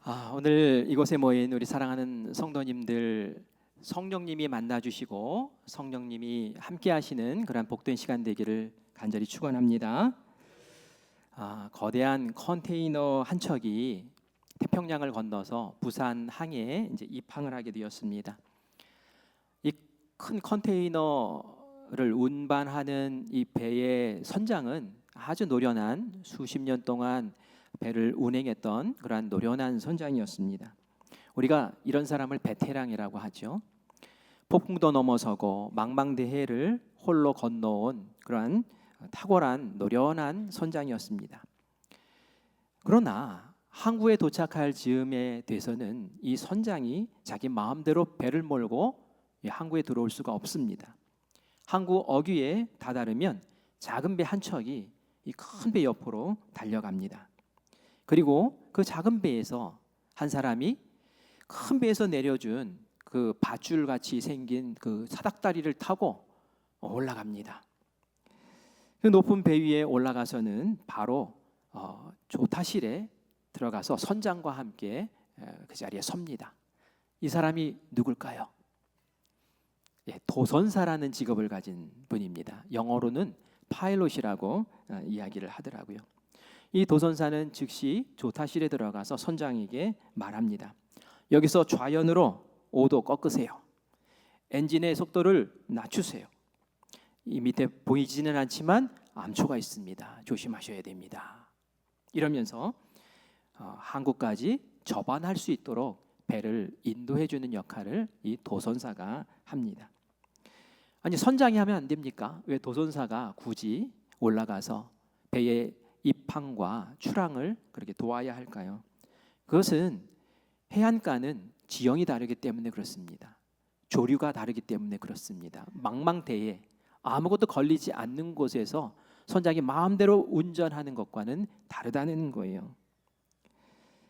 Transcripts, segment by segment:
오늘 이곳에 모인 우리 사랑하는 성도님들, 성령님이 만나주시고 성령님이 함께하시는 그런 복된 시간 되기를 간절히 축원합니다. 거대한 컨테이너 한 척이 태평양을 건너서 부산 항해에 이제 입항을 하게 되었습니다. 이 큰 컨테이너를 운반하는 이 배의 선장은 아주 노련한 수십 년 동안 배를 운행했던 그러한 노련한 선장이었습니다. 우리가 이런 사람을 베테랑이라고 하죠. 폭풍도 넘어서고 망망대해를 홀로 건너온 그러한 탁월한 노련한 선장이었습니다. 그러나 항구에 도착할 즈음에 돼서는 이 선장이 자기 마음대로 배를 몰고 항구에 들어올 수가 없습니다. 항구 어귀에 다다르면 작은 배 한 척이 이 큰 배 옆으로 달려갑니다. 그리고 그 작은 배에서 한 사람이 큰 배에서 내려준 그 밧줄같이 생긴 그 사닥다리를 타고 올라갑니다. 그 높은 배 위에 올라가서는 바로 조타실에 들어가서 선장과 함께 그 자리에 섭니다. 이 사람이 누굴까요? 도선사라는 직업을 가진 분입니다. 영어로는 파일럿이라고 이야기를 하더라고요. 이 도선사는 즉시 조타실에 들어가서 선장에게 말합니다. 여기서 좌연으로 5도 꺾으세요. 엔진의 속도를 낮추세요. 이 밑에 보이지는 않지만 암초가 있습니다. 조심하셔야 됩니다. 이러면서 항구까지 접안할 수 있도록 배를 인도해 주는 역할을 이 도선사가 합니다. 아니, 선장이 하면 안 됩니까? 왜 도선사가 굳이 올라가서 배의 입항과 출항을 그렇게 도와야 할까요? 그것은 해안가는 지형이 다르기 때문에 그렇습니다. 조류가 다르기 때문에 그렇습니다. 망망대해 아무것도 걸리지 않는 곳에서 선장이 마음대로 운전하는 것과는 다르다는 거예요.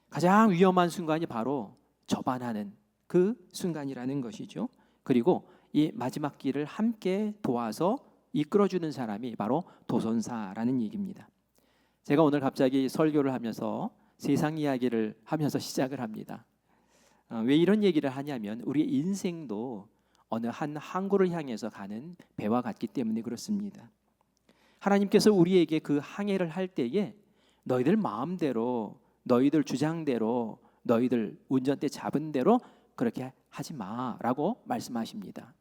가장 위험한 순간이 바로 접안하는 그 순간이라는 것이죠. 그리고 이 마지막 길을 함께 도와서 이끌어주는 사람이 바로 도선사라는 얘기입니다. 제가 오늘 갑자기 설교를 하면서 세상 이야기를 하면서 시작을 합니다. 왜 이런 얘기를 하냐면 우리 인생도 어느 한 항구를 향해서 가는 배와 같기 때문에 그렇습니다. 하나님께서 우리에게 그 항해를 할 때에 너희들 마음대로, 너희들 주장대로, 너희들 운전대 잡은 대로 그렇게 하지 마라고 말씀하십니다.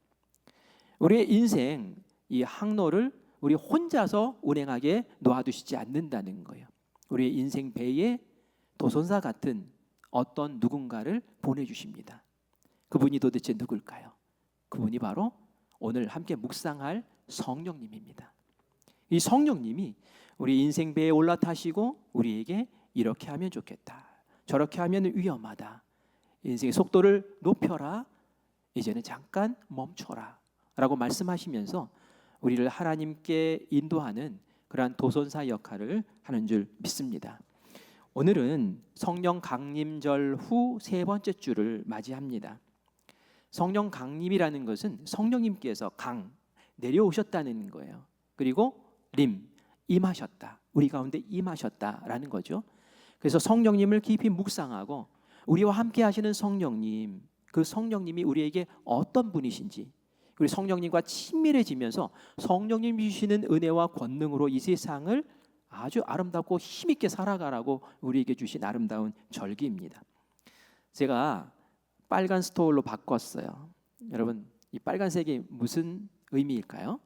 우리의 인생 이 항로를 우리 혼자서 운행하게 놓아두시지 않는다는 거예요. 우리의 인생 배에 도선사 같은 어떤 누군가를 보내주십니다. 그분이 도대체 누굴까요? 그분이 바로 오늘 함께 묵상할 성령님입니다. 이 성령님이 우리 인생 배에 올라타시고 우리에게 이렇게 하면 좋겠다, 저렇게 하면 위험하다, 인생의 속도를 높여라, 이제는 잠깐 멈춰라 라고 말씀하시면서 우리를 하나님께 인도하는 그러한 도선사 역할을 하는 줄 믿습니다. 오늘은 성령 강림절 후 세 번째 주를 맞이합니다. 성령 강림이라는 것은 성령님께서 내려오셨다는 거예요. 그리고 임하셨다, 우리 가운데 임하셨다라는 거죠. 그래서 성령님을 깊이 묵상하고 우리와 함께 하시는 성령님, 그 성령님이 우리에게 어떤 분이신지, 우리 성령님과 친밀해지면서 성령님이 주시는 은혜와 권능으로 이 세상을 아주 아름답고 힘있게 살아가라고 우리에게 주신 아름다운 절기입니다. 제가 빨간 스토어로 바꿨어요. 여러분, 이 빨간색이 무슨 의미일까요?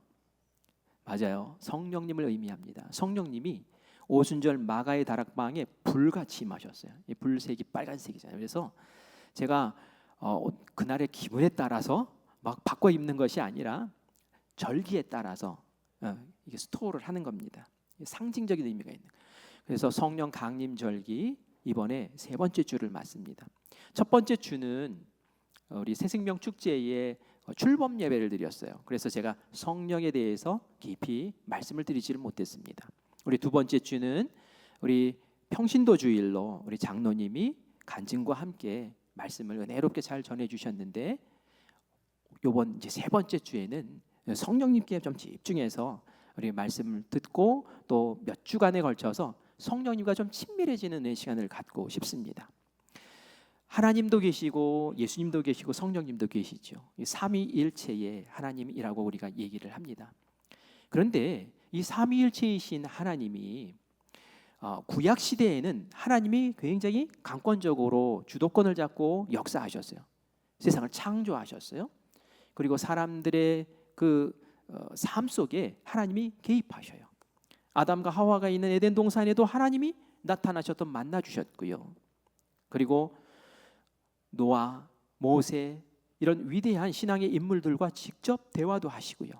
맞아요, 성령님을 의미합니다. 성령님이 오순절 마가의 다락방에 불같이 임하셨어요. 이 불색이 빨간색이잖아요. 그래서 제가 그날의 기분에 따라서 막 바꿔 입는 것이 아니라 절기에 따라서 이게 스토어를 하는 겁니다. 상징적인 의미가 있는. 그래서 성령 강림 절기 이번에 세 번째 주를 맞습니다. 첫 번째 주는 우리 새생명 축제에 출범 예배를 드렸어요. 그래서 제가 성령에 대해서 깊이 말씀을 드리지를 못했습니다. 우리 두 번째 주는 우리 평신도 주일로 우리 장로님이 간증과 함께 말씀을 은혜롭게 잘 전해 주셨는데, 이번 이제 세 번째 주에는 성령님께 좀 집중해서 우리 말씀을 듣고 또 몇 주간에 걸쳐서 성령님과 좀 친밀해지는 시간을 갖고 싶습니다. 하나님도 계시고 예수님도 계시고 성령님도 계시죠. 이 삼위일체의 하나님이라고 우리가 얘기를 합니다. 그런데 이 삼위일체이신 하나님이 구약 시대에는 하나님이 굉장히 강권적으로 주도권을 잡고 역사하셨어요. 세상을 창조하셨어요. 그리고 사람들의 삶 속에 하나님이 개입하셔요. 아담과 하와가 있는 에덴 동산에도 하나님이 나타나셨던 만나 주셨고요. 그리고 노아, 모세 이런 위대한 신앙의 인물들과 직접 대화도 하시고요.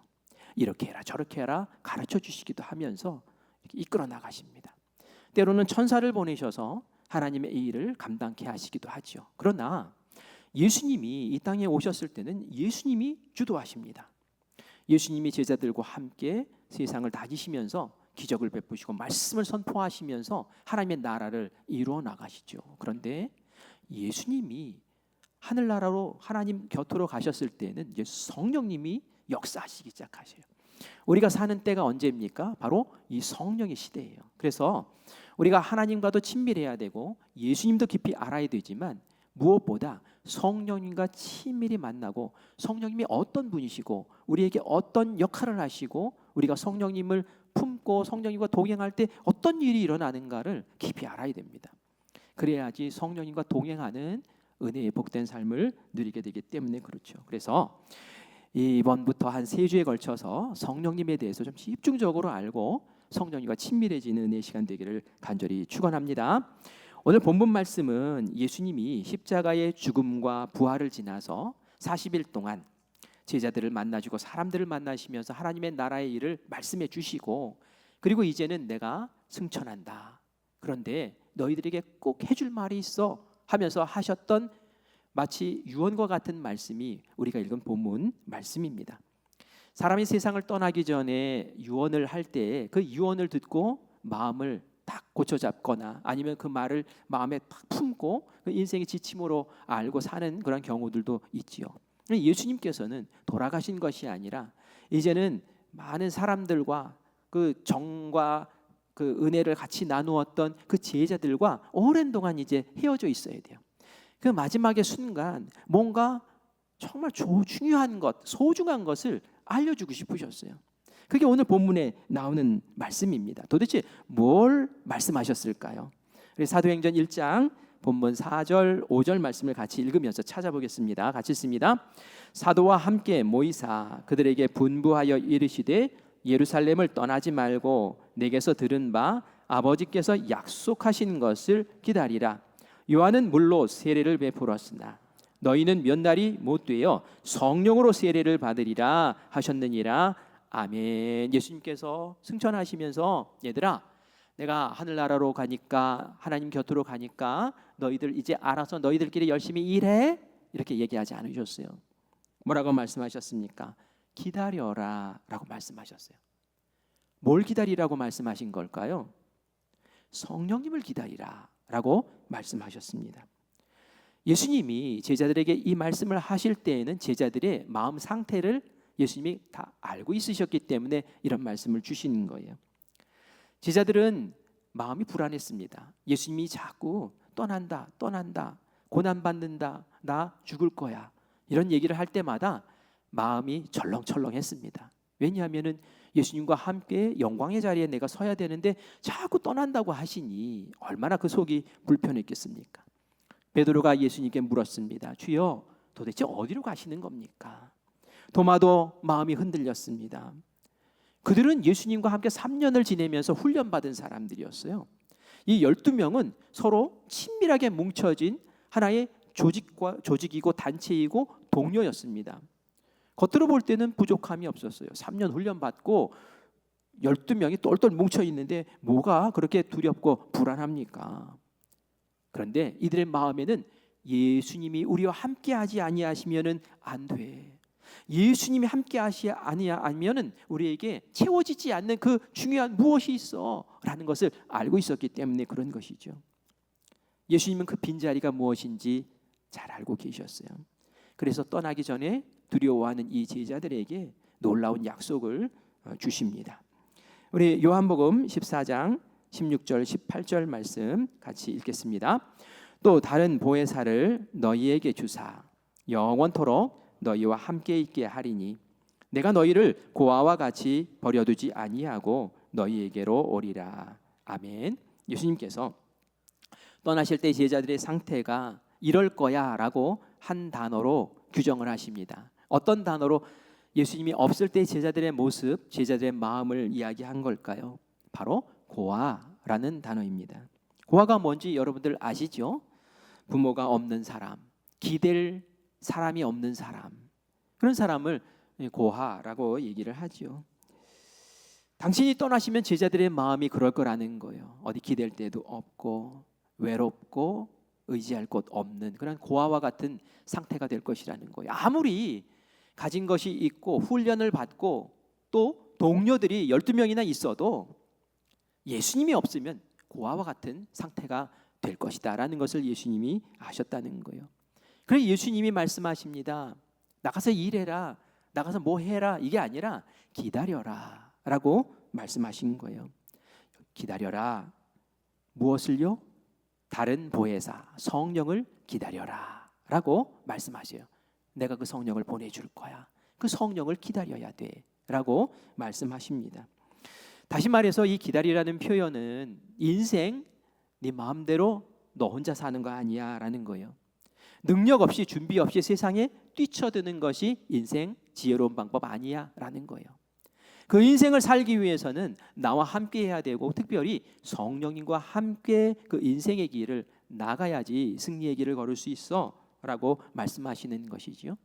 이렇게 해라 저렇게 해라 가르쳐 주시기도 하면서 이렇게 이끌어 나가십니다. 때로는 천사를 보내셔서 하나님의 이 일을 감당케 하시기도 하죠. 그러나 예수님이 이 땅에 오셨을 때는 예수님이 주도하십니다. 예수님이 제자들과 함께 세상을 다니시면서 기적을 베푸시고 말씀을 선포하시면서 하나님의 나라를 이루어 나가시죠. 그런데 예수님이 하늘나라로 하나님 곁으로 가셨을 때는 이제 성령님이 역사하시기 시작하셔요. 우리가 사는 때가 언제입니까? 바로 이 성령의 시대예요. 그래서 우리가 하나님과도 친밀해야 되고 예수님도 깊이 알아야 되지만 무엇보다 성령님과 친밀히 만나고 성령님이 어떤 분이시고 우리에게 어떤 역할을 하시고 우리가 성령님을 품고 성령님과 동행할 때 어떤 일이 일어나는가를 깊이 알아야 됩니다. 그래야지 성령님과 동행하는 은혜의 복된 삶을 누리게 되기 때문에 그렇죠. 그래서 이번부터 한 3주에 걸쳐서 성령님에 대해서 좀 집중적으로 알고 성령님과 친밀해지는 은혜의 시간 되기를 간절히 축원합니다. 오늘 본문 말씀은 예수님이 십자가의 죽음과 부활을 지나서 40일 동안 제자들을 만나주고 사람들을 만나시면서 하나님의 나라의 일을 말씀해 주시고 그리고 이제는 내가 승천한다. 그런데 너희들에게 꼭 해줄 말이 있어 하면서 하셨던 마치 유언과 같은 말씀이 우리가 읽은 본문 말씀입니다. 사람이 세상을 떠나기 전에 유언을 할 때 그 유언을 듣고 마음을 딱 고쳐잡거나 아니면 그 말을 마음에 딱 품고 그 인생의 지침으로 알고 사는 그런 경우들도 있지요. 예수님께서는 돌아가신 것이 아니라 이제는 많은 사람들과 그 정과 그 은혜를 같이 나누었던 그 제자들과 오랜 동안 이제 헤어져 있어야 돼요. 그 마지막의 순간 뭔가 정말 중요한 것, 소중한 것을 알려주고 싶으셨어요. 그게 오늘 본문에 나오는 말씀입니다. 도대체 뭘 말씀하셨을까요? 사도행전 1장 본문 4절 5절 말씀을 같이 읽으면서 찾아보겠습니다. 같이 읽습니다. 사도와 함께 모이사 그들에게 분부하여 이르시되 예루살렘을 떠나지 말고 내게서 들은 바 아버지께서 약속하신 것을 기다리라. 요한은 물로 세례를 베풀었으나 너희는 몇 날이 못 되어 성령으로 세례를 받으리라 하셨느니라. 아멘. 예수님께서 승천하시면서 얘들아 내가 하늘나라로 가니까 하나님 곁으로 가니까 너희들 이제 알아서 너희들끼리 열심히 일해 이렇게 얘기하지 않으셨어요. 뭐라고 말씀하셨습니까? 기다려라 라고 말씀하셨어요. 뭘 기다리라고 말씀하신 걸까요? 성령님을 기다리라 라고 말씀하셨습니다. 예수님이 제자들에게 이 말씀을 하실 때에는 제자들의 마음 상태를 예수님이 다 알고 있으셨기 때문에 이런 말씀을 주시는 거예요. 제자들은 마음이 불안했습니다. 예수님이 자꾸 떠난다 고난받는다 나 죽을 거야 이런 얘기를 할 때마다 마음이 철렁철렁했습니다. 왜냐하면 예수님과 함께 영광의 자리에 내가 서야 되는데 자꾸 떠난다고 하시니 얼마나 그 속이 불편했겠습니까? 베드로가 예수님께 물었습니다. 주여 도대체 어디로 가시는 겁니까? 도마도 마음이 흔들렸습니다. 그들은 예수님과 함께 3년을 지내면서 훈련받은 사람들이었어요. 이 12명은 서로 친밀하게 뭉쳐진 하나의 조직이고 단체이고 동료였습니다. 겉으로 볼 때는 부족함이 없었어요. 3년 훈련받고 12명이 똘똘 뭉쳐있는데 뭐가 그렇게 두렵고 불안합니까? 그런데 이들의 마음에는 예수님이 우리와 함께하지 아니하시면은 안 돼. 예수님이 함께하시 아니하면은 우리에게 채워지지 않는 그 중요한 무엇이 있어라는 것을 알고 있었기 때문에 그런 것이죠. 예수님은 그 빈자리가 무엇인지 잘 알고 계셨어요. 그래서 떠나기 전에 두려워하는 이 제자들에게 놀라운 약속을 주십니다. 우리 요한복음 14장 16절 18절 말씀 같이 읽겠습니다. 또 다른 보혜사를 너희에게 주사 영원토록 너희와 함께 있게 하리니 내가 너희를 고아와 같이 버려두지 아니하고 너희에게로 오리라. 아멘. 예수님께서 떠나실 때 제자들의 상태가 이럴 거야 라고 한 단어로 규정을 하십니다. 어떤 단어로 예수님이 없을 때 제자들의 모습, 제자들의 마음을 이야기한 걸까요? 바로 고아라는 단어입니다. 고아가 뭔지 여러분들 아시죠? 부모가 없는 사람, 기댈 사람이 없는 사람, 그런 사람을 고아라고 얘기를 하죠. 당신이 떠나시면 제자들의 마음이 그럴 거라는 거예요. 어디 기댈 데도 없고 외롭고 의지할 곳 없는 그런 고아와 같은 상태가 될 것이라는 거예요. 아무리 가진 것이 있고 훈련을 받고 또 동료들이 12명이나 있어도 예수님이 없으면 고아와 같은 상태가 될 것이다 라는 것을 예수님이 아셨다는 거예요. 그래서 예수님이 말씀하십니다. 나가서 일해라, 나가서 뭐 해라, 이게 아니라 기다려라 라고 말씀하신 거예요. 기다려라. 무엇을요? 다른 보혜사 성령을 기다려라 라고 말씀하세요. 내가 그 성령을 보내줄 거야. 그 성령을 기다려야 돼 라고 말씀하십니다. 다시 말해서 이 기다리라는 표현은 인생 네 마음대로 너 혼자 사는 거 아니야 라는 거예요. 능력 없이 준비 없이 세상에 뛰쳐드는 것이 인생 지혜로운 방법 아니야 라는 거예요. 그 인생을 살기 위해서는 나와 함께 해야 되고 특별히 성령님과 함께 그 인생의 길을 나가야지 승리의 길을 걸을 수 있어 라고 말씀하시는 것이지요.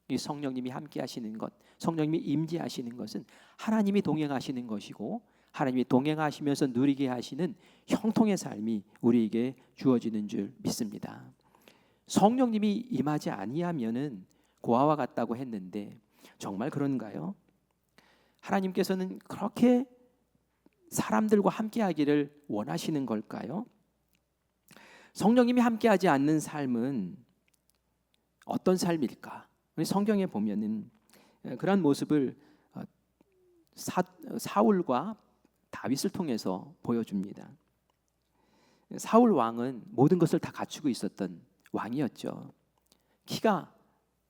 이 성령님이 함께 하시는 것, 성령님이 임재하시는 것은 하나님이 동행하시는 것이고 하나님이 동행하시면서 누리게 하시는 형통의 삶이 우리에게 주어지는 줄 믿습니다. 성령님이 임하지 아니하면은 고아와 같다고 했는데 정말 그런가요? 하나님께서는 그렇게 사람들과 함께하기를 원하시는 걸까요? 성령님이 함께하지 않는 삶은 어떤 삶일까? 성경에 보면은 그런 모습을 사울과 다윗을 통해서 보여줍니다. 사울 왕은 모든 것을 다 갖추고 있었던 왕이었죠. 키가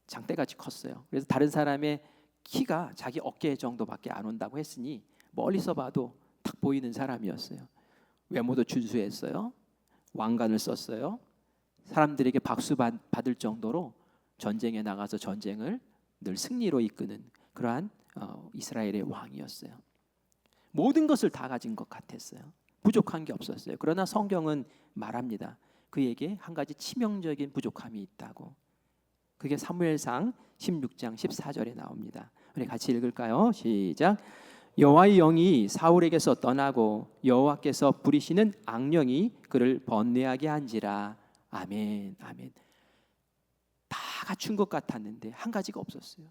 장대같이 컸어요. 그래서 다른 사람의 키가 자기 어깨 정도밖에 안 온다고 했으니 멀리서 봐도 탁 보이는 사람이었어요. 외모도 준수했어요. 왕관을 썼어요. 사람들에게 박수 받을 정도로 전쟁에 나가서 전쟁을 늘 승리로 이끄는 그러한 이스라엘의 왕이었어요. 모든 것을 다 가진 것 같았어요. 부족한 게 없었어요. 그러나 성경은 말합니다. 그에게 한 가지 치명적인 부족함이 있다고. 그게 사무엘상 16장 14절에 나옵니다. 우리 같이 읽을까요? 시작. 여호와의 영이 사울에게서 떠나고 여호와께서 부리시는 악령이 그를 번뇌하게 한지라. 아멘. 아멘. 다 갖춘 것 같았는데 한 가지가 없었어요.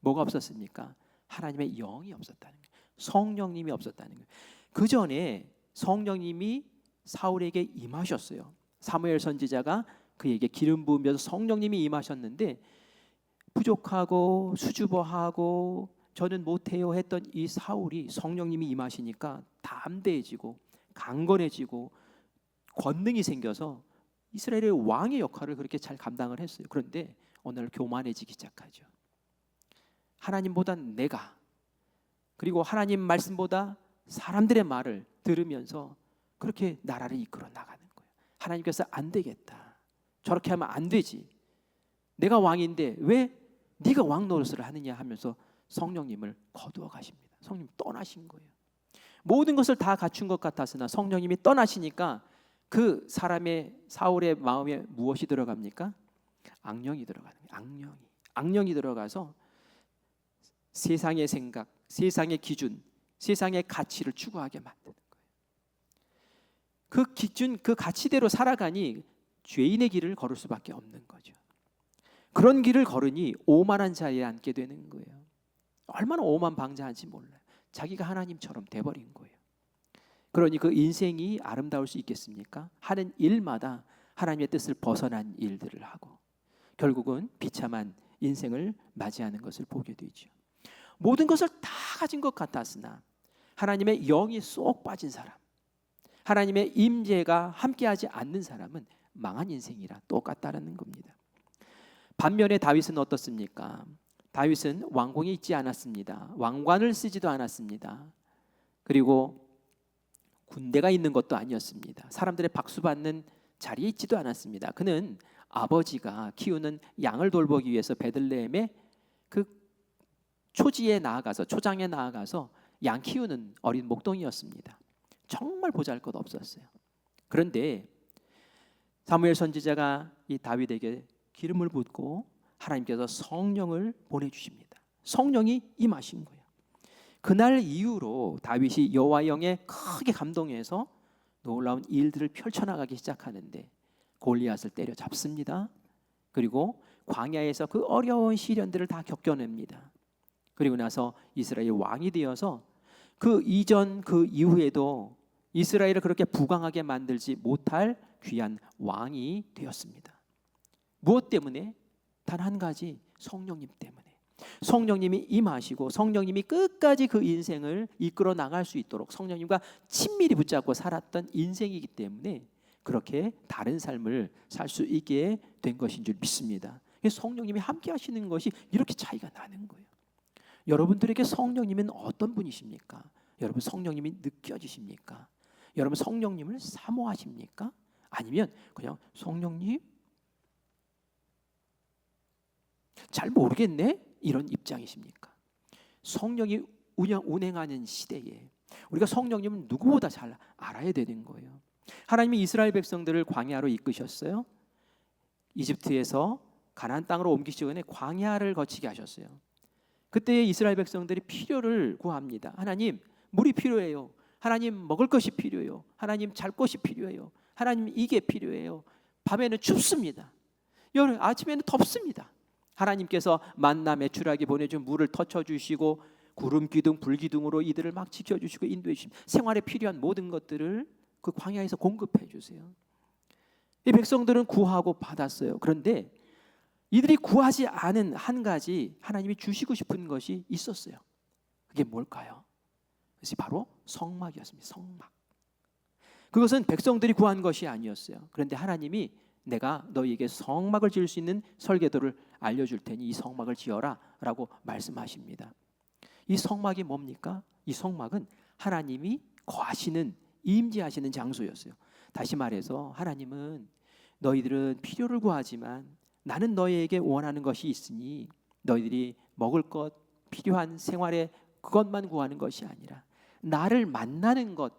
뭐가 없었습니까? 하나님의 영이 없었다는 거예요. 성령님이 없었다는 거예요. 그 전에 성령님이 사울에게 임하셨어요. 사무엘 선지자가 그에게 기름 부으면서 성령님이 임하셨는데 부족하고 수줍어하고 저는 못해요 했던 이 사울이 성령님이 임하시니까 담대해지고 강건해지고 권능이 생겨서 이스라엘의 왕의 역할을 그렇게 잘 감당을 했어요. 그런데 어느 날 교만해지기 시작하죠. 하나님보다 내가 그리고 하나님 말씀보다 사람들의 말을 들으면서 그렇게 나라를 이끌어 나가는 거예요. 하나님께서 안 되겠다. 저렇게 하면 안 되지. 내가 왕인데 왜 네가 왕 노릇을 하느냐 하면서 성령님을 거두어 가십니다. 성령님 떠나신 거예요. 모든 것을 다 갖춘 것 같았으나 성령님이 떠나시니까 그 사람의 사울의 마음에 무엇이 들어갑니까? 악령이 들어가는 거예요. 악령이 들어가서 세상의 생각, 세상의 기준, 세상의 가치를 추구하게 만드는 거예요. 그 기준, 그 가치대로 살아가니 죄인의 길을 걸을 수밖에 없는 거죠. 그런 길을 걸으니 오만한 자리에 앉게 되는 거예요. 얼마나 오만방자한지 몰라요. 자기가 하나님처럼 돼버린 거예요. 그러니 그 인생이 아름다울 수 있겠습니까? 하는 일마다 하나님의 뜻을 벗어난 일들을 하고 결국은 비참한 인생을 맞이하는 것을 보게 되죠. 모든 것을 다 가진 것 같았으나 하나님의 영이 쏙 빠진 사람, 하나님의 임재가 함께하지 않는 사람은 망한 인생이라 똑같다라는 겁니다. 반면에 다윗은 어떻습니까? 다윗은 왕궁에 있지 않았습니다. 왕관을 쓰지도 않았습니다. 그리고 군대가 있는 것도 아니었습니다. 사람들의 박수받는 자리에 있지도 않았습니다. 그는 아버지가 키우는 양을 돌보기 위해서 베들레헴의 그 초지에 나아가서, 초장에 나아가서 양 키우는 어린 목동이었습니다. 정말 보잘것없었어요. 그런데 사무엘 선지자가 이 다윗에게 기름을 붓고 하나님께서 성령을 보내주십니다. 성령이 임하신 거예요. 그날 이후로 다윗이 여호와의 영에 크게 감동해서 놀라운 일들을 펼쳐나가기 시작하는데 골리앗을 때려잡습니다. 그리고 광야에서 그 어려운 시련들을 다 겪어냅니다. 그리고 나서 이스라엘 왕이 되어서 그 이전 그 이후에도 이스라엘을 그렇게 부강하게 만들지 못할 귀한 왕이 되었습니다. 무엇 때문에? 단 한 가지, 성령님 때문에. 성령님이 임하시고 성령님이 끝까지 그 인생을 이끌어 나갈 수 있도록 성령님과 친밀히 붙잡고 살았던 인생이기 때문에 그렇게 다른 삶을 살 수 있게 된 것인 줄 믿습니다. 성령님이 함께 하시는 것이 이렇게 차이가 나는 거예요. 여러분들에게 성령님은 어떤 분이십니까? 여러분 성령님이 느껴지십니까? 여러분 성령님을 사모하십니까? 아니면 그냥 성령님 잘 모르겠네? 이런 입장이십니까? 성령이 운행하는 시대에 우리가 성령님을 누구보다 잘 알아야 되는 거예요. 하나님이 이스라엘 백성들을 광야로 이끄셨어요. 이집트에서 가나안 땅으로 옮기시기 전에 광야를 거치게 하셨어요. 그때 이스라엘 백성들이 필요를 구합니다. 하나님, 물이 필요해요. 하나님, 먹을 것이 필요해요. 하나님, 잘 것이 필요해요. 하나님, 이게 필요해요. 밤에는 춥습니다. 아침에는 덥습니다. 하나님께서 만나 메추라기 보내준 물을 터쳐주시고 구름 기둥 불 기둥으로 이들을 막 지켜주시고 인도해 주십니다. 생활에 필요한 모든 것들을 그 광야에서 공급해 주세요. 이 백성들은 구하고 받았어요. 그런데 이들이 구하지 않은 한 가지 하나님이 주시고 싶은 것이 있었어요. 그게 뭘까요? 그것이 바로 성막이었습니다. 성막. 그것은 백성들이 구한 것이 아니었어요. 그런데 하나님이 내가 너희에게 성막을 지을 수 있는 설계도를 알려줄 테니 이 성막을 지어라 라고 말씀하십니다. 이 성막이 뭡니까? 이 성막은 하나님이 거하시는, 임재하시는 장소였어요. 다시 말해서 하나님은 너희들은 필요를 구하지만 나는 너희에게 원하는 것이 있으니 너희들이 먹을 것, 필요한 생활에 그것만 구하는 것이 아니라 나를 만나는 것,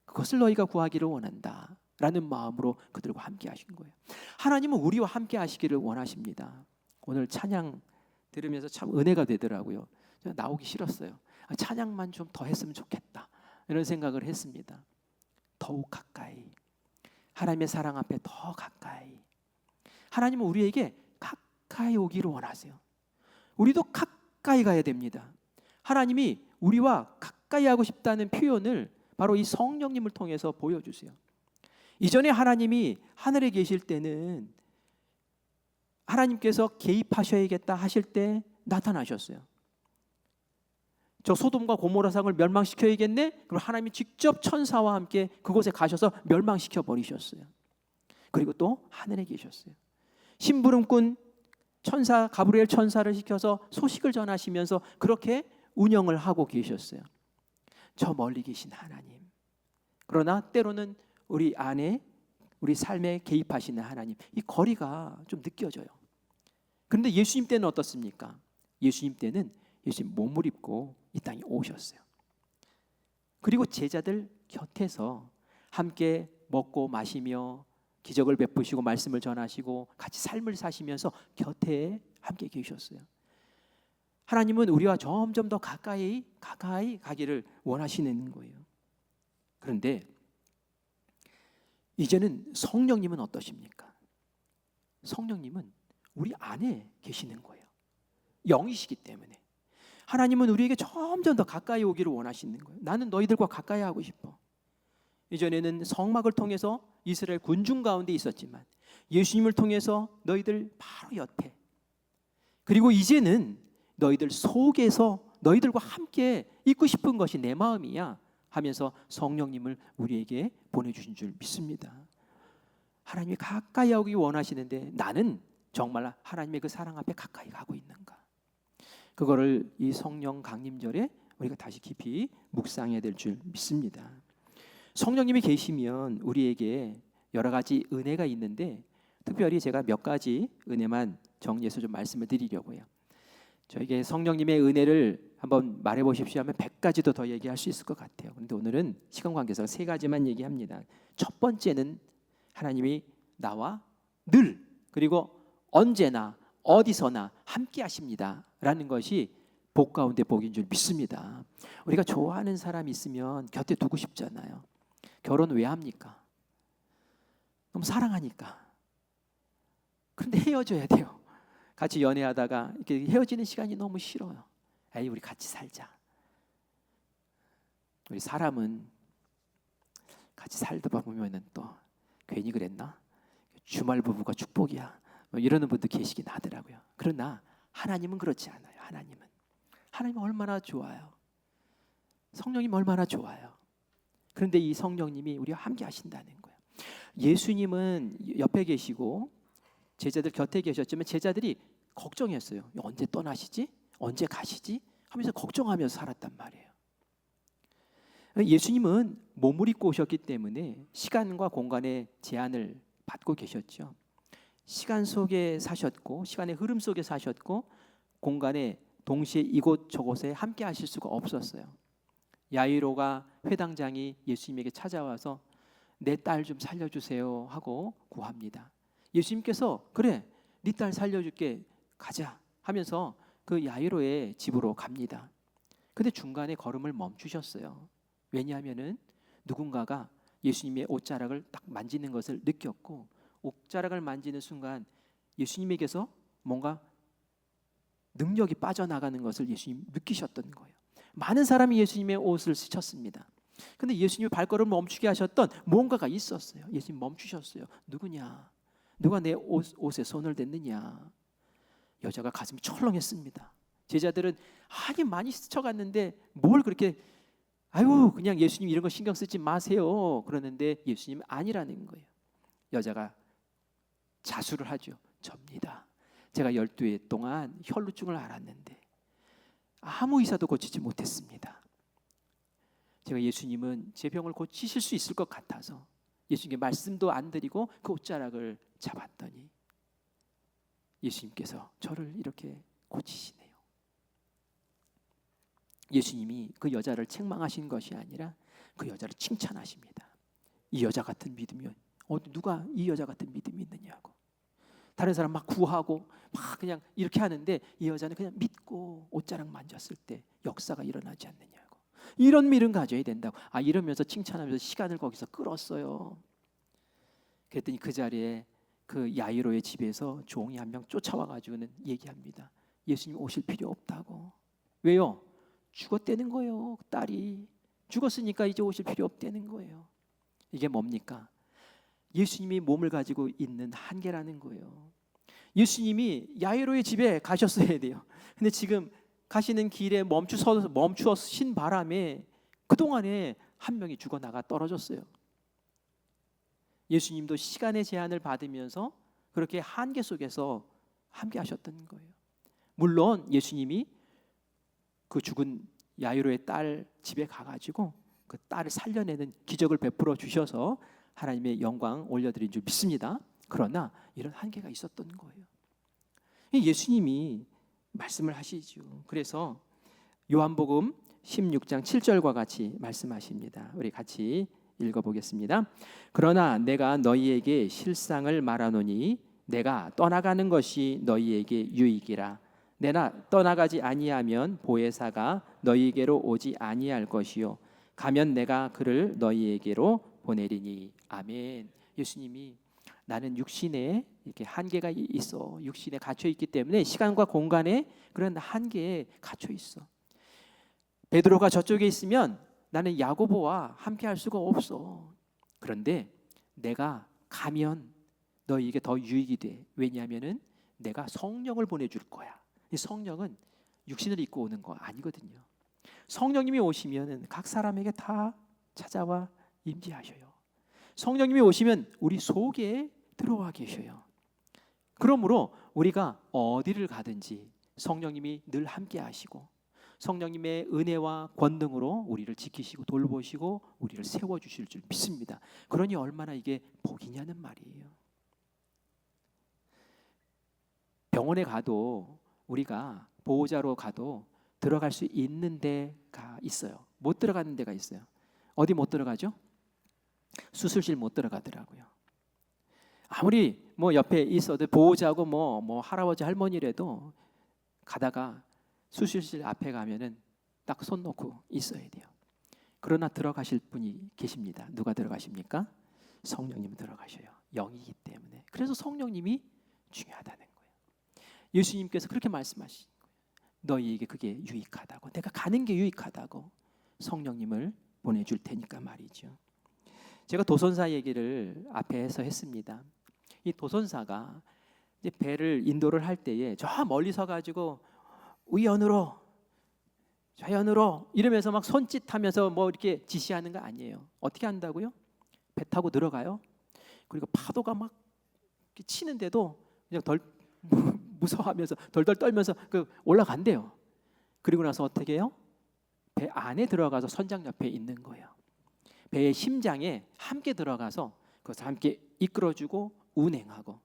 그것을 너희가 구하기를 원한다 라는 마음으로 그들과 함께 하신 거예요. 하나님은 우리와 함께 하시기를 원하십니다. 오늘 찬양 들으면서 참 은혜가 되더라고요. 나오기 싫었어요. 찬양만 좀 더 했으면 좋겠다 이런 생각을 했습니다. 더욱 가까이, 하나님의 사랑 앞에 더 가까이. 하나님은 우리에게 가까이 오기를 원하세요. 우리도 가까이 가야 됩니다. 하나님이 우리와 가까이 하고 싶다는 표현을 바로 이 성령님을 통해서 보여주세요. 이전에 하나님이 하늘에 계실 때는 하나님께서 개입하셔야겠다 하실 때 나타나셨어요. 저 소돔과 고모라상을 멸망시켜야겠네? 그럼 하나님이 직접 천사와 함께 그곳에 가셔서 멸망시켜 버리셨어요. 그리고 또 하늘에 계셨어요. 심부름꾼 천사 가브리엘 천사를 시켜서 소식을 전하시면서 그렇게 운영을 하고 계셨어요. 저 멀리 계신 하나님. 그러나 때로는 우리 안에 우리 삶에 개입하시는 하나님, 이 거리가 좀 느껴져요. 그런데 예수님 때는 어떻습니까? 예수님 때는 예수님 몸을 입고 이 땅에 오셨어요. 그리고 제자들 곁에서 함께 먹고 마시며 기적을 베푸시고 말씀을 전하시고 같이 삶을 사시면서 곁에 함께 계셨어요. 하나님은 우리와 점점 더 가까이 가기를 원하시는 거예요. 그런데 이제는 성령님은 어떠십니까? 성령님은 우리 안에 계시는 거예요. 영이시기 때문에. 하나님은 우리에게 점점 더 가까이 오기를 원하시는 거예요. 나는 너희들과 가까이 하고 싶어. 이전에는 성막을 통해서 이스라엘 군중 가운데 있었지만 예수님을 통해서 너희들 바로 옆에, 그리고 이제는 너희들 속에서 너희들과 함께 있고 싶은 것이 내 마음이야 하면서 성령님을 우리에게 보내주신 줄 믿습니다. 하나님이 가까이 하기 원하시는데 나는 정말 하나님의 그 사랑 앞에 가까이 가고 있는가? 그거를 이 성령 강림절에 우리가 다시 깊이 묵상해야 될 줄 믿습니다. 성령님이 계시면 우리에게 여러 가지 은혜가 있는데 특별히 제가 몇 가지 은혜만 정리해서 좀 말씀을 드리려고요. 저에게 성령님의 은혜를 한번 말해 보십시오 하면 100가지도 더 얘기할 수 있을 것 같아요. 그런데 오늘은 시간 관계상 3가지만 얘기합니다. 첫 번째는 하나님이 나와 늘 그리고 언제나 어디서나 함께 하십니다 라는 것이 복 가운데 복인 줄 믿습니다. 우리가 좋아하는 사람이 있으면 곁에 두고 싶잖아요. 결혼 왜 합니까? 너무 사랑하니까. 그런데 헤어져야 돼요. 같이 연애하다가 이렇게 헤어지는 시간이 너무 싫어요. 에이, 우리 같이 살자. 우리 사람은 같이 살다 보면은 또 괜히 그랬나? 주말 부부가 축복이야. 뭐 이러는 분도 계시긴 하더라고요. 그러나 하나님은 그렇지 않아요. 하나님은 얼마나 좋아요. 성령님 얼마나 좋아요. 그런데 이 성령님이 우리와 함께 하신다는 거예요. 예수님은 옆에 계시고 제자들 곁에 계셨지만 제자들이 걱정했어요. 언제 떠나시지? 언제 가시지? 하면서 걱정하면서 살았단 말이에요. 예수님은 몸을 입고 오셨기 때문에 시간과 공간의 제한을 받고 계셨죠. 시간 속에 사셨고 시간의 흐름 속에 사셨고 공간에 동시에 이곳 저곳에 함께 하실 수가 없었어요. 야이로가 회당장이 예수님에게 찾아와서 내 딸 좀 살려주세요 하고 구합니다. 예수님께서 그래 네 딸 살려줄게 가자 하면서 그 야이로의 집으로 갑니다. 근데 중간에 걸음을 멈추셨어요. 왜냐하면은 누군가가 예수님의 옷자락을 딱 만지는 것을 느꼈고 옷자락을 만지는 순간 예수님에게서 뭔가 능력이 빠져나가는 것을 예수님 느끼셨던 거예요. 많은 사람이 예수님의 옷을 스쳤습니다. 근데 예수님이 발걸음을 멈추게 하셨던 뭔가가 있었어요. 예수님 멈추셨어요. 누구냐? 누가 내 옷에 손을 댔느냐? 여자가 가슴이 철렁했습니다. 제자들은 아니 많이 스쳐갔는데 뭘 그렇게 아유 그냥 예수님 이런 거 신경 쓰지 마세요 그러는데 예수님은 아니라는 거예요. 여자가 자수를 하죠. 접니다. 제가 12해 동안 혈루증을 앓았는데 아무 의사도 고치지 못했습니다. 제가 예수님은 제 병을 고치실 수 있을 것 같아서 예수님께 말씀도 안 드리고 그 옷자락을 잡았더니 예수님께서 저를 이렇게 고치시네요. 예수님이 그 여자를 책망하신 것이 아니라 그 여자를 칭찬하십니다. 이 여자 같은 믿음이 누가 이 여자 같은 믿음이 있느냐고. 다른 사람 막 구하고 막 그냥 이렇게 하는데 이 여자는 그냥 믿고 옷자락 만졌을 때 역사가 일어나지 않느냐고. 이런 믿음 가져야 된다고. 이러면서 칭찬하면서 시간을 거기서 끌었어요. 그랬더니 그 자리에 그 야이로의 집에서 종이 한 명 쫓아와가지고는 얘기합니다. 예수님 오실 필요 없다고. 왜요? 죽었다는 거예요. 딸이 죽었으니까 이제 오실 필요 없다는 거예요. 이게 뭡니까? 예수님이 몸을 가지고 있는 한계라는 거예요. 예수님이 야이로의 집에 가셨어야 돼요. 근데 지금 가시는 길에 멈추어신 바람에 그동안에 한 명이 죽어나가 떨어졌어요. 예수님도 시간의 제한을 받으면서 그렇게 한계 속에서 함께 하셨던 거예요. 물론 예수님이 그 죽은 야이로의 딸 집에 가가지고 그 딸을 살려내는 기적을 베풀어 주셔서 하나님의 영광 올려드린 줄 믿습니다. 그러나 이런 한계가 있었던 거예요. 예수님이 말씀을 하시죠. 그래서 요한복음 16장 7절과 같이 말씀하십니다. 우리 같이 읽어보겠습니다. 그러나 내가 너희에게 실상을 말하노니 내가 떠나가는 것이 너희에게 유익이라. 내가 떠나가지 아니하면 보혜사가 너희에게로 오지 아니할 것이요 가면 내가 그를 너희에게로 보내리니. 아멘. 예수님이 나는 육신에 이렇게 한계가 있어. 육신에 갇혀 있기 때문에 시간과 공간에 그런 한계에 갇혀 있어. 베드로가 저쪽에 있으면 나는 야고보와 함께 할 수가 없어. 그런데 내가 가면 너희에게 더 유익이 돼. 왜냐하면은 내가 성령을 보내줄 거야. 이 성령은 육신을 입고 오는 거 아니거든요. 성령님이 오시면은 각 사람에게 다 찾아와 임재하셔요. 성령님이 오시면 우리 속에 들어와 계셔요. 그러므로 우리가 어디를 가든지 성령님이 늘 함께 하시고 성령님의 은혜와 권능으로 우리를 지키시고 돌보시고 우리를 세워주실 줄 믿습니다. 그러니 얼마나 이게 복이냐는 말이에요. 병원에 가도 우리가 보호자로 가도 들어갈 수 있는 데가 있어요. 못 들어가는 데가 있어요. 어디 못 들어가죠? 수술실 못 들어가더라고요. 아무리 뭐 옆에 있어도 보호자고 뭐 할아버지 할머니라도 가다가 수술실 앞에 가면은 딱 손 놓고 있어야 돼요. 그러나 들어가실 분이 계십니다. 누가 들어가십니까? 성령님 들어가셔요. 영이기 때문에. 그래서 성령님이 중요하다는 거예요. 예수님께서 그렇게 말씀하신 거예요. 너희에게 그게 유익하다고. 내가 가는 게 유익하다고. 성령님을 보내줄 테니까 말이죠. 제가 도선사 얘기를 앞에서 했습니다. 이 도선사가 이제 배를 인도를 할 때에 저 멀리 서 가지고 우연으로 좌연으로 이러면서 막 손짓하면서 뭐 이렇게 지시하는 거 아니에요. 어떻게 한다고요? 배 타고 들어가요. 그리고 파도가 막 치는데도 그냥 덜 무서워하면서 덜덜 떨면서 올라간대요. 그리고 나서 어떻게 해요? 배 안에 들어가서 선장 옆에 있는 거예요. 배의 심장에 함께 들어가서 그것을 함께 이끌어주고 운행하고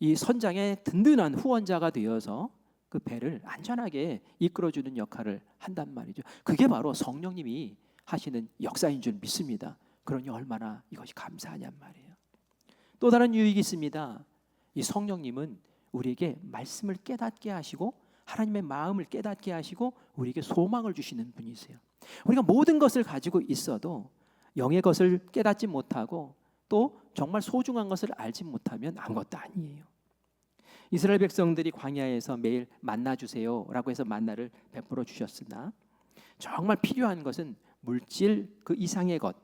이 선장의 든든한 후원자가 되어서 그 배를 안전하게 이끌어주는 역할을 한단 말이죠. 그게 바로 성령님이 하시는 역사인 줄 믿습니다. 그러니 얼마나 이것이 감사하냔 말이에요. 또 다른 유익이 있습니다. 이 성령님은 우리에게 말씀을 깨닫게 하시고 하나님의 마음을 깨닫게 하시고 우리에게 소망을 주시는 분이세요. 우리가 모든 것을 가지고 있어도 영의 것을 깨닫지 못하고 또 정말 소중한 것을 알지 못하면 아무것도 아니에요. 이스라엘 백성들이 광야에서 매일 만나 주세요라고 해서 만나를 베풀어 주셨으나 정말 필요한 것은 물질 그 이상의 것.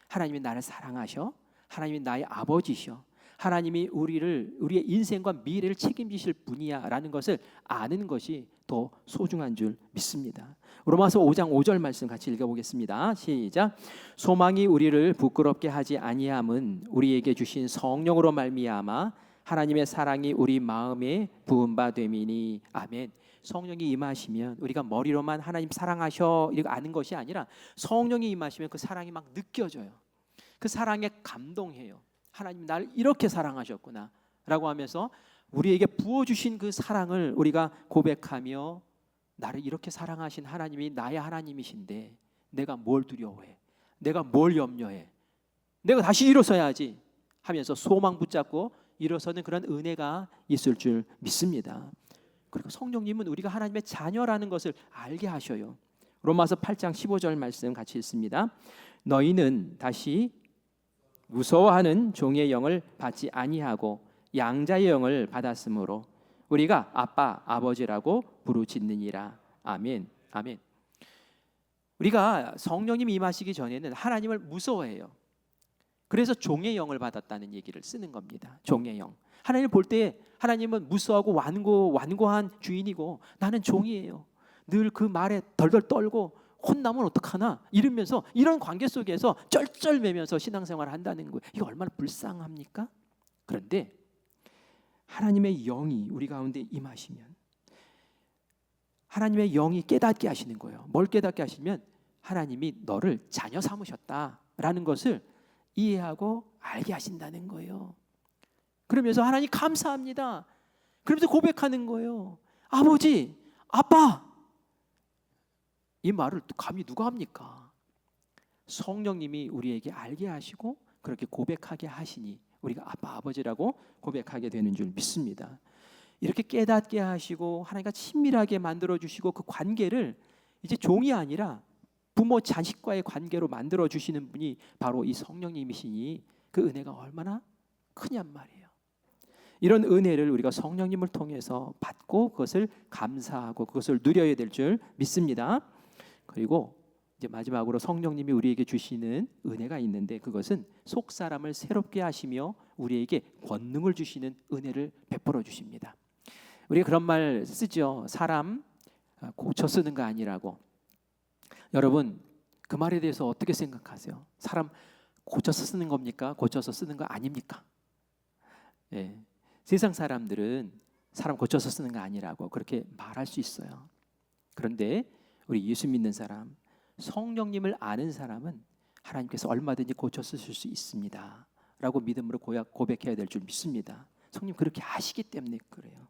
하나님이 나를 사랑하셔. 하나님이 나의 아버지셔. 하나님이 우리의 인생과 미래를 책임지실 분이야라는 것을 아는 것이 더 소중한 줄 믿습니다. 로마서 5장 5절 말씀 같이 읽어보겠습니다. 시작. 소망이 우리를 부끄럽게 하지 아니함은 우리에게 주신 성령으로 말미암아 하나님의 사랑이 우리 마음에 부은 바 됨이니. 아멘. 성령이 임하시면 우리가 머리로만 하나님 사랑하셔 이렇게 아는 것이 아니라 성령이 임하시면 그 사랑이 막 느껴져요. 그 사랑에 감동해요. 하나님 나를 이렇게 사랑하셨구나 라고 하면서 우리에게 부어주신 그 사랑을 우리가 고백하며 나를 이렇게 사랑하신 하나님이 나의 하나님이신데 내가 뭘 두려워해? 내가 뭘 염려해? 내가 다시 일어서야지 하면서 소망 붙잡고 일어서는 그런 은혜가 있을 줄 믿습니다. 그리고 성령님은 우리가 하나님의 자녀라는 것을 알게 하셔요. 로마서 8장 15절 말씀 같이 읽습니다. 너희는 다시 무서워하는 종의 영을 받지 아니하고 양자의 영을 받았으므로 우리가 아빠 아버지라고 부르짖느니라. 아멘. 아멘. 우리가 성령님이 임하시기 전에는 하나님을 무서워해요. 그래서 종의 영을 받았다는 얘기를 쓰는 겁니다. 종의 영. 하나님을 볼 때 하나님은 무서워하고 완고한 주인이고 나는 종이에요. 늘 그 말에 덜덜 떨고 혼나면 어떡하나 이러면서 이런 관계 속에서 쩔쩔매면서 신앙생활을 한다는 거예요. 이거 얼마나 불쌍합니까? 그런데 하나님의 영이 우리 가운데 임하시면 하나님의 영이 깨닫게 하시는 거예요. 뭘 깨닫게 하시면 하나님이 너를 자녀 삼으셨다라는 것을 이해하고 알게 하신다는 거예요. 그러면서 하나님 감사합니다. 그러면서 고백하는 거예요. 아버지, 아빠. 이 말을 감히 누가 합니까? 성령님이 우리에게 알게 하시고 그렇게 고백하게 하시니 우리가 아빠, 아버지라고 고백하게 되는 줄 믿습니다. 이렇게 깨닫게 하시고 하나님과 친밀하게 만들어주시고 그 관계를 이제 종이 아니라 부모 자식과의 관계로 만들어주시는 분이 바로 이 성령님이시니 그 은혜가 얼마나 크냔 말이에요. 이런 은혜를 우리가 성령님을 통해서 받고 그것을 감사하고 그것을 누려야 될 줄 믿습니다. 그리고 이제 마지막으로 성령님이 우리에게 주시는 은혜가 있는데 그것은 속 사람을 새롭게 하시며 우리에게 권능을 주시는 은혜를 베풀어 주십니다. 우리가 그런 말 쓰죠. 사람 고쳐 쓰는 거 아니라고. 여러분 그 말에 대해서 어떻게 생각하세요? 사람 고쳐서 쓰는 겁니까? 고쳐서 쓰는 거 아닙니까? 예. 세상 사람들은 사람 고쳐서 쓰는 거 아니라고 그렇게 말할 수 있어요. 그런데 우리 예수 믿는 사람, 성령님을 아는 사람은 하나님께서 얼마든지 고쳐 쓰실 수 있습니다 라고 믿음으로 고백해야 될 줄 믿습니다. 성령 그렇게 아시기 때문에 그래요.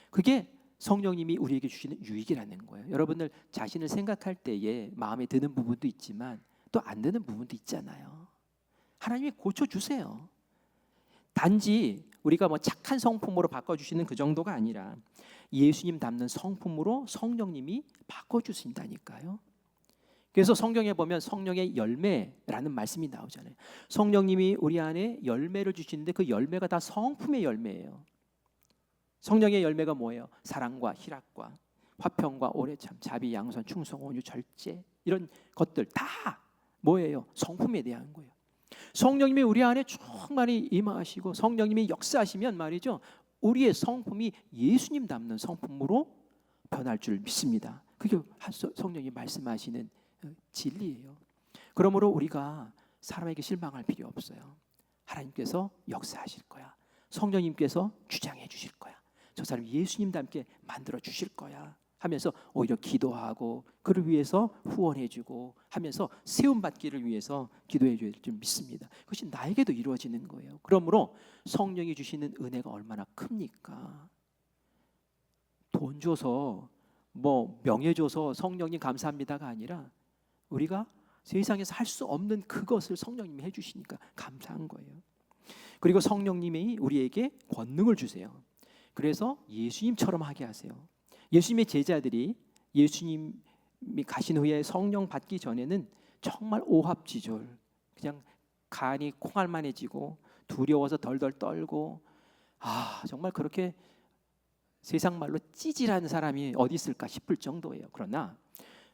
그게 성령님이 우리에게 주시는 유익이라는 거예요. 여러분들 자신을 생각할 때에 마음에 드는 부분도 있지만 또 안 드는 부분도 있잖아요. 하나님이 고쳐주세요. 단지 우리가 뭐 착한 성품으로 바꿔주시는 그 정도가 아니라 예수님 닮는 성품으로 성령님이 바꿔주신다니까요. 그래서 성경에 보면 성령의 열매라는 말씀이 나오잖아요. 성령님이 우리 안에 열매를 주시는데 그 열매가 다 성품의 열매예요. 성령의 열매가 뭐예요? 사랑과 희락과 화평과 오래참, 자비, 양선, 충성, 온유, 절제 이런 것들 다 뭐예요? 성품에 대한 거예요. 성령님이 우리 안에 충만히 임하시고 성령님이 역사하시면 말이죠, 우리의 성품이 예수님 닮는 성품으로 변할 줄 믿습니다. 그게 성령이 말씀하시는 진리예요. 그러므로 우리가 사람에게 실망할 필요 없어요. 하나님께서 역사하실 거야. 성령님께서 주장해 주실 거야. 저 사람 예수님 닮게 만들어 주실 거야 하면서 오히려 기도하고 그를 위해서 후원해주고 하면서 세움받기를 위해서 기도해 줘야 될 줄 믿습니다. 그것이 나에게도 이루어지는 거예요. 그러므로 성령이 주시는 은혜가 얼마나 큽니까? 돈 줘서 뭐 명예 줘서 성령님 감사합니다가 아니라 우리가 세상에서 할 수 없는 그것을 성령님이 해주시니까 감사한 거예요. 그리고 성령님이 우리에게 권능을 주세요. 그래서 예수님처럼 하게 하세요. 예수님의 제자들이 예수님이 가신 후에 성령 받기 전에는 정말 오합지졸, 그냥 간이 콩알만해지고 두려워서 덜덜 떨고 정말 그렇게 세상 말로 찌질한 사람이 어디 있을까 싶을 정도예요. 그러나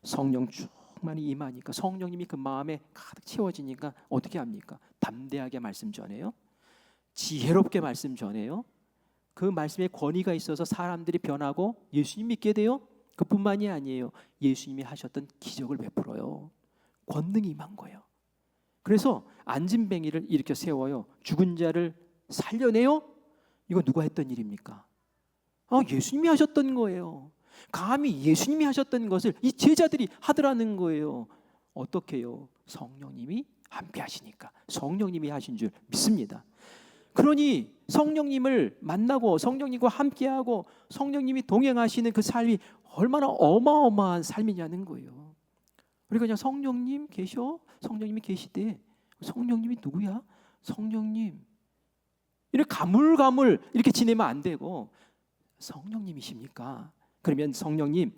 성령 충만히 임하니까 성령님이 그 마음에 가득 채워지니까 어떻게 합니까? 담대하게 말씀 전해요. 지혜롭게 말씀 전해요. 그 말씀에 권위가 있어서 사람들이 변하고 예수님 믿게 돼요. 그뿐만이 아니에요. 예수님이 하셨던 기적을 베풀어요. 권능이 임한 거예요. 그래서 안진뱅이를 일으켜 세워요. 죽은 자를 살려내요. 이거 누가 했던 일입니까? 예수님이 하셨던 거예요. 감히 예수님이 하셨던 것을 이 제자들이 하더라는 거예요. 어떻게요? 성령님이 함께 하시니까 성령님이 하신 줄 믿습니다. 그러니 성령님을 만나고 성령님과 함께하고 성령님이 동행하시는 그 삶이 얼마나 어마어마한 삶이냐는 거예요. 우리가 그냥 성령님 계셔? 성령님이 계시대. 성령님이 누구야? 성령님. 이렇게 가물가물 이렇게 지내면 안 되고 성령님이십니까? 그러면 성령님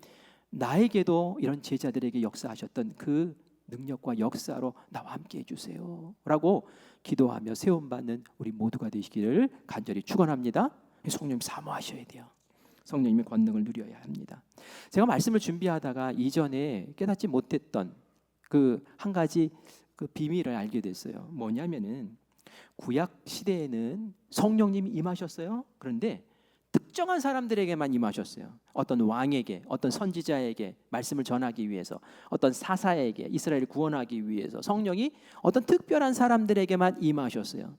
나에게도 이런 제자들에게 역사하셨던 그 능력과 역사로 나와 함께 해주세요 라고 기도하며 세움받는 우리 모두가 되시기를 간절히 축원합니다. 성령님 사모하셔야 돼요. 성령님의 권능을 누려야 합니다. 제가 말씀을 준비하다가 이전에 깨닫지 못했던 그 한 가지 그 비밀을 알게 됐어요. 뭐냐면은 구약 시대에는 성령님이 임하셨어요. 그런데 특정한 사람들에게만 임하셨어요. 어떤 왕에게, 어떤 선지자에게 말씀을 전하기 위해서, 어떤 사사에게 이스라엘을 구원하기 위해서 성령이 어떤 특별한 사람들에게만 임하셨어요.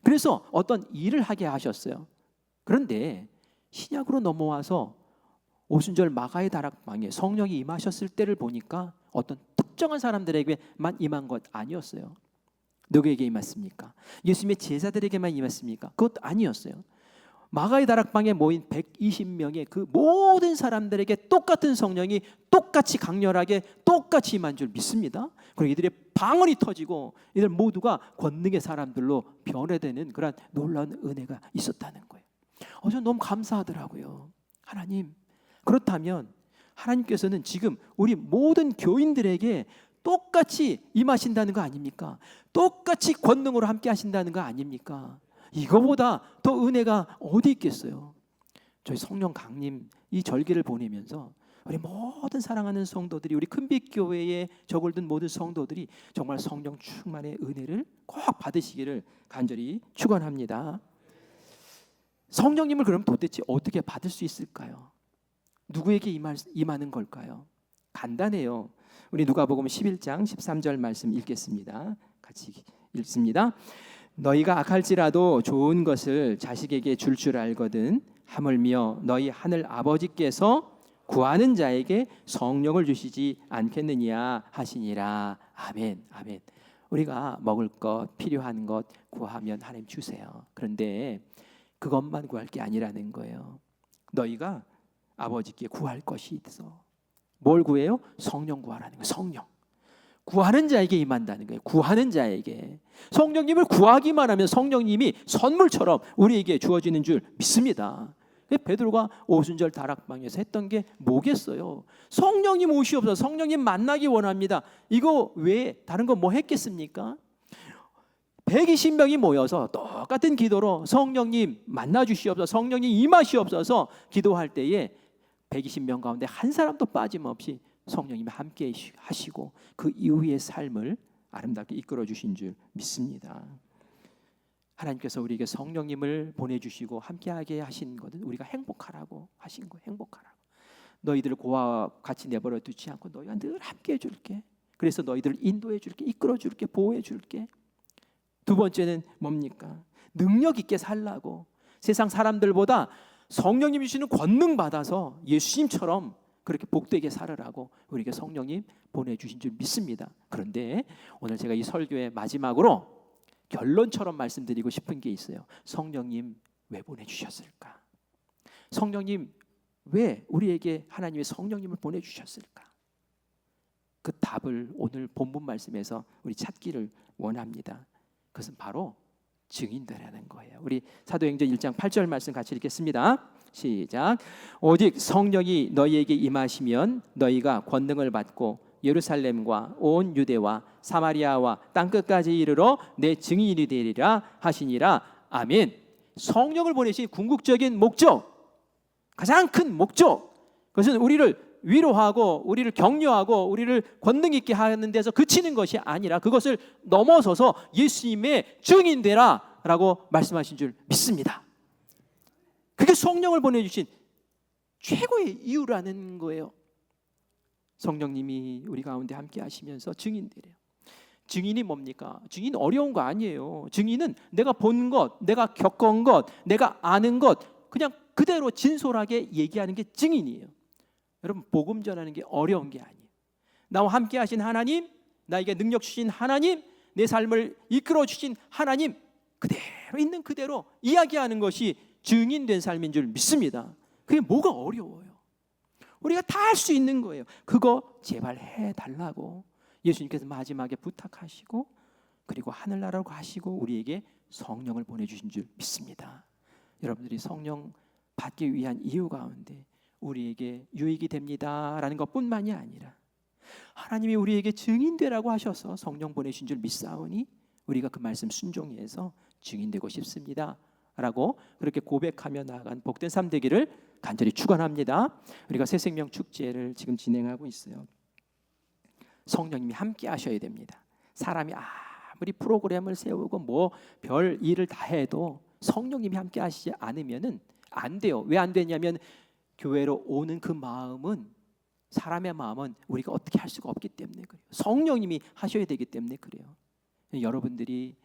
그래서 어떤 일을 하게 하셨어요. 그런데 신약으로 넘어와서 오순절 마가의 다락방에 성령이 임하셨을 때를 보니까 어떤 특정한 사람들에게만 임한 것 아니었어요. 누구에게 임했습니까? 예수님의 제자들에게만 임했습니까? 그것도 아니었어요. 마가의 다락방에 모인 120명의 그 모든 사람들에게 똑같은 성령이 똑같이 강렬하게 똑같이 임한 줄 믿습니다. 그리고 이들의 방언이 터지고 이들 모두가 권능의 사람들로 변화되는 그런 놀라운 은혜가 있었다는 거예요. 저는 너무 감사하더라고요. 하나님, 그렇다면 하나님께서는 지금 우리 모든 교인들에게 똑같이 임하신다는 거 아닙니까? 똑같이 권능으로 함께 하신다는 거 아닙니까? 이거보다 더 은혜가 어디 있겠어요? 저희 성령 강림 이 절기를 보내면서 우리 모든 사랑하는 성도들이, 우리 큰빛교회에 저골든 모든 성도들이 정말 성령 충만의 은혜를 꼭 받으시기를 간절히 축원합니다. 성령님을 그럼 도대체 어떻게 받을 수 있을까요? 누구에게 임하는 걸까요? 간단해요. 우리 누가복음 11장 13절 말씀 읽겠습니다. 같이 읽습니다. 너희가 악할지라도 좋은 것을 자식에게 줄 알거든 하물며 너희 하늘 아버지께서 구하는 자에게 성령을 주시지 않겠느냐 하시니라. 아멘. 아멘. 우리가 먹을 것, 필요한 것 구하면 하나님 주세요. 그런데 그것만 구할 게 아니라는 거예요. 너희가 아버지께 구할 것이 있어. 뭘 구해요? 성령 구하라는 거예요. 성령. 구하는 자에게 임한다는 거예요. 구하는 자에게. 성령님을 구하기만 하면 성령님이 선물처럼 우리에게 주어지는 줄 믿습니다. 베드로가 오순절 다락방에서 했던 게 뭐겠어요? 성령님 오시옵소서. 성령님 만나기 원합니다. 이거 외에 다른 거 뭐 했겠습니까? 120명이 모여서 똑같은 기도로 성령님 만나 주시옵소서, 성령님 임하시옵소서 기도할 때에 120명 가운데 한 사람도 빠짐없이 성령님이 함께 하시고 그 이후의 삶을 아름답게 이끌어 주신 줄 믿습니다. 하나님께서 우리에게 성령님을 보내주시고 함께하게 하신 것은 우리가 행복하라고 하신 거예요. 행복하라고. 너희들을 고아와 같이 내버려 두지 않고 너희와 늘 함께해 줄게. 그래서 너희들을 인도해 줄게, 이끌어 줄게, 보호해 줄게. 두 번째는 뭡니까? 능력 있게 살라고. 세상 사람들보다 성령님이 주시는 권능 받아서 예수님처럼 그렇게 복되게 살으라고 우리에게 성령님 보내주신 줄 믿습니다. 그런데 오늘 제가 이 설교의 마지막으로 결론처럼 말씀드리고 싶은 게 있어요. 성령님 왜 보내주셨을까? 성령님 왜 우리에게 하나님의 성령님을 보내주셨을까? 그 답을 오늘 본문 말씀에서 우리 찾기를 원합니다. 그것은 바로 증인되라는 거예요. 우리 사도행전 1장 8절 말씀 같이 읽겠습니다. 시작. 오직 성령이 너희에게 임하시면 너희가 권능을 받고 예루살렘과 온 유대와 사마리아와 땅끝까지 이르러 내 증인이 되리라 하시니라. 아멘. 성령을 보내신 궁극적인 목적, 가장 큰 목적, 그것은 우리를 위로하고 우리를 격려하고 우리를 권능 있게 하는 데서 그치는 것이 아니라 그것을 넘어서서 예수님의 증인 되라 라고 말씀하신 줄 믿습니다. 그게 성령을 보내주신 최고의 이유라는 거예요. 성령님이 우리 가운데 함께 하시면서 증인되래요. 증인이 뭡니까? 증인 어려운 거 아니에요. 증인은 내가 본 것, 내가 겪은 것, 내가 아는 것 그냥 그대로 진솔하게 얘기하는 게 증인이에요. 여러분, 복음 전하는 게 어려운 게 아니에요. 나와 함께 하신 하나님, 나에게 능력 주신 하나님, 내 삶을 이끌어 주신 하나님 그대로 있는 그대로 이야기하는 것이 증인된 삶인 줄 믿습니다. 그게 뭐가 어려워요? 우리가 다 할 수 있는 거예요. 그거 제발 해달라고 예수님께서 마지막에 부탁하시고 그리고 하늘나라로 가시고 우리에게 성령을 보내주신 줄 믿습니다. 여러분들이 성령 받기 위한 이유 가운데 우리에게 유익이 됩니다라는 것뿐만이 아니라 하나님이 우리에게 증인되라고 하셔서 성령 보내신 줄 믿사오니 우리가 그 말씀 순종해서 증인되고 싶습니다 라고 그렇게 고백하며 나아간 복된 삶 되기를 간절히 축원합니다. 우리가 새생명 축제를 지금 진행하고 있어요. 성령님이 함께 하셔야 됩니다. 사람이 아무리 프로그램을 세우고 뭐 별 일을 다 해도 성령님이 함께 하시지 않으면은 안 돼요. 왜 안 되냐면 교회로 오는 그 마음은, 사람의 마음은 우리가 어떻게 할 수가 없기 때문에 그래요. 성령님이 하셔야 되기 때문에 그래요. 여러분들이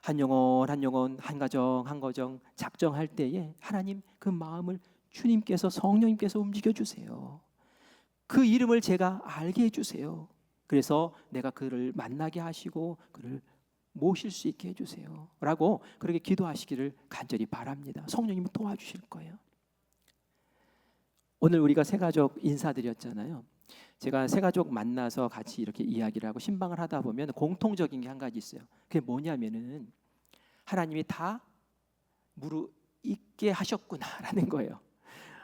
한 영혼 한 영혼, 한 가정 한 가정 작정할 때에 하나님 그 마음을 주님께서, 성령님께서 움직여 주세요. 그 이름을 제가 알게 해주세요. 그래서 내가 그를 만나게 하시고 그를 모실 수 있게 해주세요 라고 그렇게 기도하시기를 간절히 바랍니다. 성령님은 도와주실 거예요. 오늘 우리가 새가족 인사드렸잖아요. 제가 새가족 만나서 같이 이렇게 이야기를 하고 신방을 하다 보면 공통적인 게 한 가지 있어요. 그게 뭐냐면은 하나님이 다 무르익게 하셨구나라는 거예요.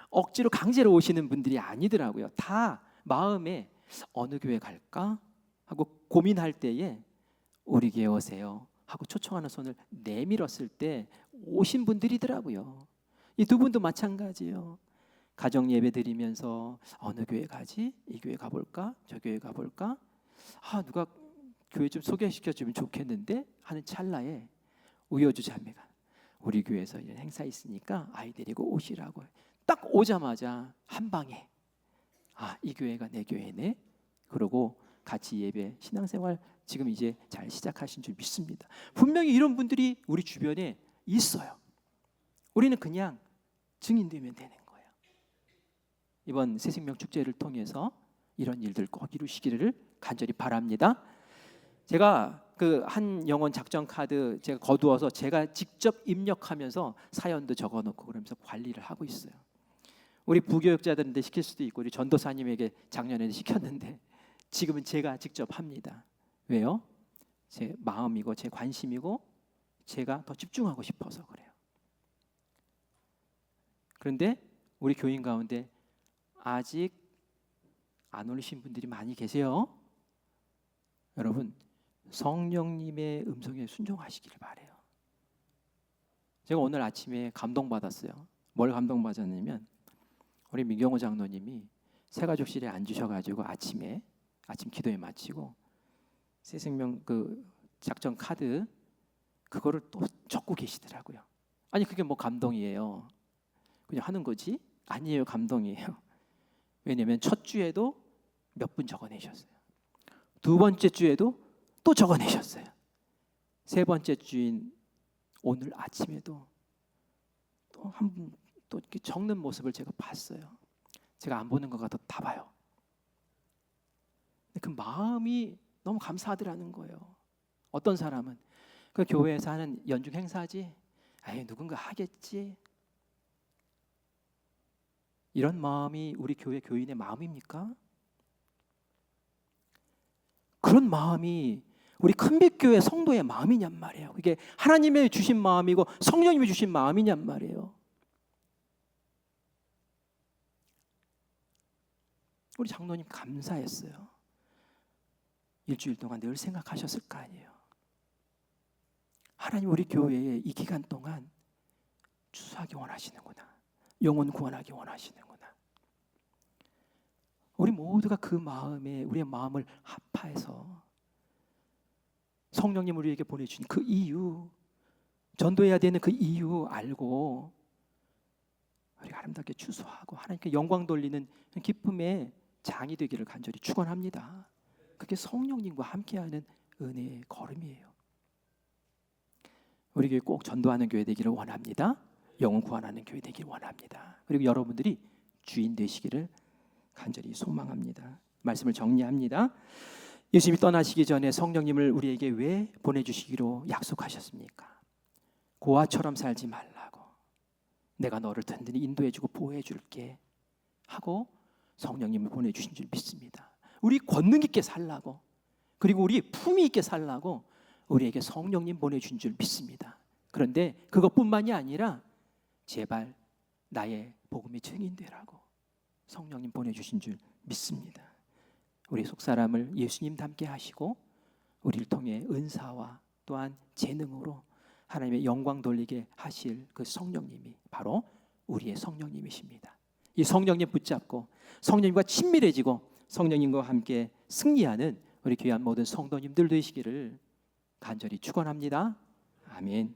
억지로 강제로 오시는 분들이 아니더라고요. 다 마음에 어느 교회 갈까 하고 고민할 때에 우리 교회 오세요 하고 초청하는 손을 내밀었을 때 오신 분들이더라고요. 이 두 분도 마찬가지예요. 가정 예배 드리면서 어느 교회 가지? 이 교회 가볼까? 저 교회 가볼까? 누가 교회 좀 소개시켜주면 좋겠는데 하는 찰나에 우여주 자매가 우리 교회에서 이런 행사 있으니까 아이 데리고 오시라고 딱 오자마자 한 방에 이 교회가 내 교회네. 그러고 같이 예배 신앙생활 지금 이제 잘 시작하신 줄 믿습니다. 분명히 이런 분들이 우리 주변에 있어요. 우리는 그냥 증인되면 되는 거예요. 이번 새생명 축제를 통해서 이런 일들 꼭 이루시기를 간절히 바랍니다. 제가 그 한 영혼 작전 카드 제가 거두어서 제가 직접 입력하면서 사연도 적어놓고 그러면서 관리를 하고 있어요. 우리 부교육자들한테 시킬 수도 있고 우리 전도사님에게 작년에는 시켰는데 지금은 제가 직접 합니다. 왜요? 제 마음이고 제 관심이고 제가 더 집중하고 싶어서 그래요. 그런데 우리 교인 가운데 아직 안 오신 분들이 많이 계세요. 여러분 성령님의 음성에 순종하시기를 바래요. 제가 오늘 아침에 감동받았어요. 뭘 감동받았냐면 우리 민경호 장로님이 새가족실에 앉으셔가지고 아침 기도회 마치고 새생명 그 작전 카드 그거를 또 적고 계시더라고요. 아니 그게 뭐 감동이에요. 그냥 하는 거지? 아니에요, 감동이에요. 왜냐하면 첫 주에도 몇 분 적어내셨어요. 두 번째 주에도 또 적어내셨어요. 세 번째 주인 오늘 아침에도 또 한 분 또 이렇게 적는 모습을 제가 봤어요. 제가 안 보는 것 같아도 다 봐요. 그 마음이 너무 감사하더라는 거예요. 어떤 사람은 그 교회에서 하는 연중 행사지, 아예 누군가 하겠지. 이런 마음이 우리 교회 교인의 마음입니까? 그런 마음이 우리 큰빛교회 성도의 마음이냔 말이에요. 이게 하나님의 주신 마음이고 성령님이 주신 마음이냔 말이에요. 우리 장로님 감사했어요. 일주일 동안 늘 생각하셨을 거 아니에요. 하나님 우리 교회에 이 기간 동안 추수하기 원하시는구나. 영혼 구원하기 원하시는구나. 우리 모두가 그 마음에 우리의 마음을 합하여서 성령님 우리에게 보내주신 그 이유, 전도해야 되는 그 이유 알고 우리가 아름답게 추수하고 하나님께 영광 돌리는 기쁨의 장이 되기를 간절히 축원합니다. 그게 성령님과 함께하는 은혜의 걸음이에요. 우리 교회 꼭 전도하는 교회 되기를 원합니다. 영혼 구원하는 교회 되기를 원합니다. 그리고 여러분들이 주인 되시기를 간절히 소망합니다. 말씀을 정리합니다. 예수님이 떠나시기 전에 성령님을 우리에게 왜 보내주시기로 약속하셨습니까? 고아처럼 살지 말라고, 내가 너를 든든히 인도해주고 보호해줄게 하고 성령님을 보내주신 줄 믿습니다. 우리 권능 있게 살라고, 그리고 우리 품위 있게 살라고 우리에게 성령님 보내준 줄 믿습니다. 그런데 그것뿐만이 아니라 제발 나의 복음의 증인되라고 성령님 보내주신 줄 믿습니다. 우리 속사람을 예수님 닮게 하시고 우리를 통해 은사와 또한 재능으로 하나님의 영광 돌리게 하실 그 성령님이 바로 우리의 성령님이십니다. 이 성령님 붙잡고 성령님과 친밀해지고 성령님과 함께 승리하는 우리 귀한 모든 성도님들 되시기를 간절히 축원합니다. 아멘.